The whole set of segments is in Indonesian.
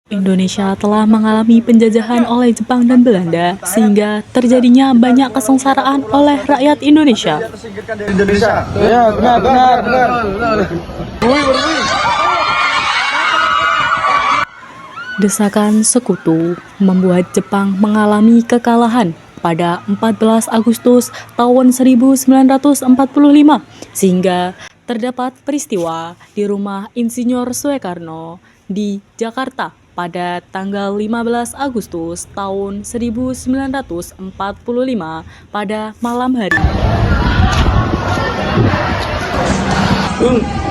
Indonesia telah mengalami penjajahan oleh Jepang dan Belanda, sehingga terjadinya banyak kesengsaraan oleh rakyat Indonesia. Ya, benar. Desakan sekutu membuat Jepang mengalami kekalahan pada 14 Agustus tahun 1945, sehingga terdapat peristiwa di rumah Insinyur Soekarno di Jakarta pada tanggal 15 Agustus tahun 1945 pada malam hari.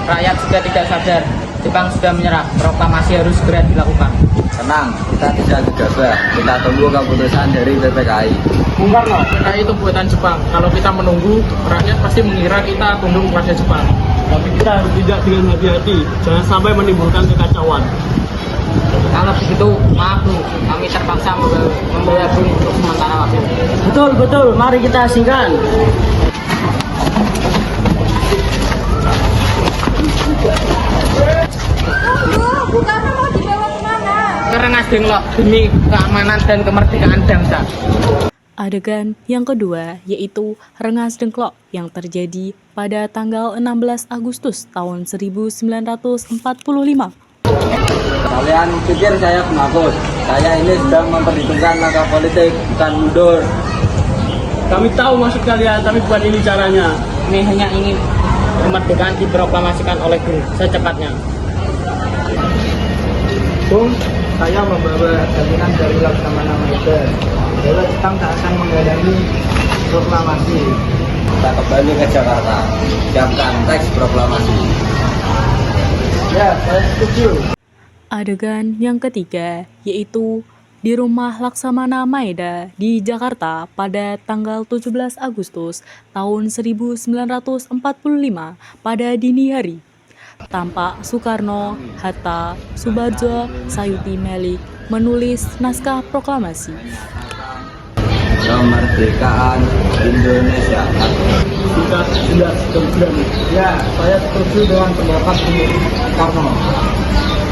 Rakyat sudah tidak sadar, Jepang sudah menyerah, proklamasi harus segera dilakukan. Tenang, kita tidak gegabah. Kita tunggu keputusan dari PPKI. Bung Karno, PKI itu buatan Jepang. Kalau kita menunggu, rakyat pasti mengira kita tunduk kepada Jepang. Tapi kita harus tidak dengan hati-hati, jangan sampai menimbulkan kekacauan. Kalau begitu, maaf Bu, kami terpaksa membawa Bung untuk sementara waktu. Betul, mari kita asingkan. Bung Karno mau dibawa kemana? Karena Denglok demi keamanan dan kemerdekaan bangsa. Adegan yang kedua yaitu Rengas Dengklok yang terjadi pada tanggal 16 Agustus tahun 1945. Kalian pikir saya penakut? Saya ini sedang memperhitungkan langkah politik, bukan mundur. Kami tahu maksud kalian, tapi bukan ini caranya. Kami hanya ingin kemerdekaan diproklamasikan oleh Bung secepatnya. Bung, saya membawa jaminan dari Laksamana Maeda. Bahwa Jepang tak akan menghalangi proklamasi. Kita kembali ke Jakarta. Siapkan teks proklamasi. Ya, saya setuju. Adegan yang ketiga yaitu di rumah Laksamana Maeda di Jakarta pada tanggal 17 Agustus tahun 1945 pada dini hari. Tampak Soekarno, Hatta, Soebardjo, Sayuti Melik menulis naskah proklamasi. Kemerdekaan Indonesia. Sudah berani. Ya, saya setuju dengan pendapat Bung Karno.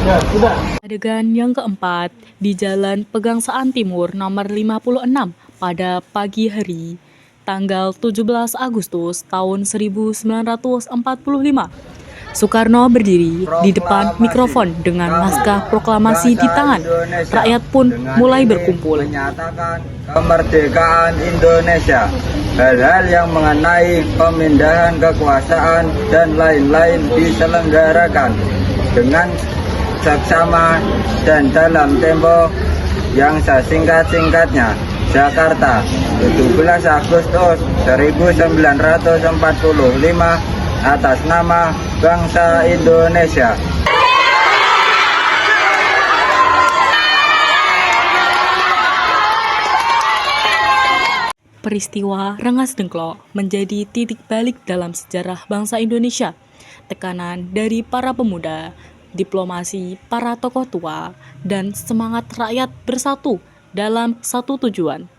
Ya, sudah. Adegan yang keempat di Jalan Pegangsaan Timur nomor 56 pada pagi hari, tanggal 17 Agustus tahun 1945. Soekarno berdiri di depan mikrofon dengan naskah proklamasi di tangan. Rakyat pun mulai berkumpul. Menyatakan kemerdekaan Indonesia. Hal-hal yang mengenai pemindahan kekuasaan dan lain-lain diselenggarakan dengan seksama dan dalam tempo yang sesingkat-singkatnya. Jakarta, 17 Agustus 1945 atas nama bangsa Indonesia. Peristiwa Rengas Dengklok menjadi titik balik dalam sejarah bangsa Indonesia. Tekanan dari para pemuda, diplomasi para tokoh tua, dan semangat rakyat bersatu dalam satu tujuan.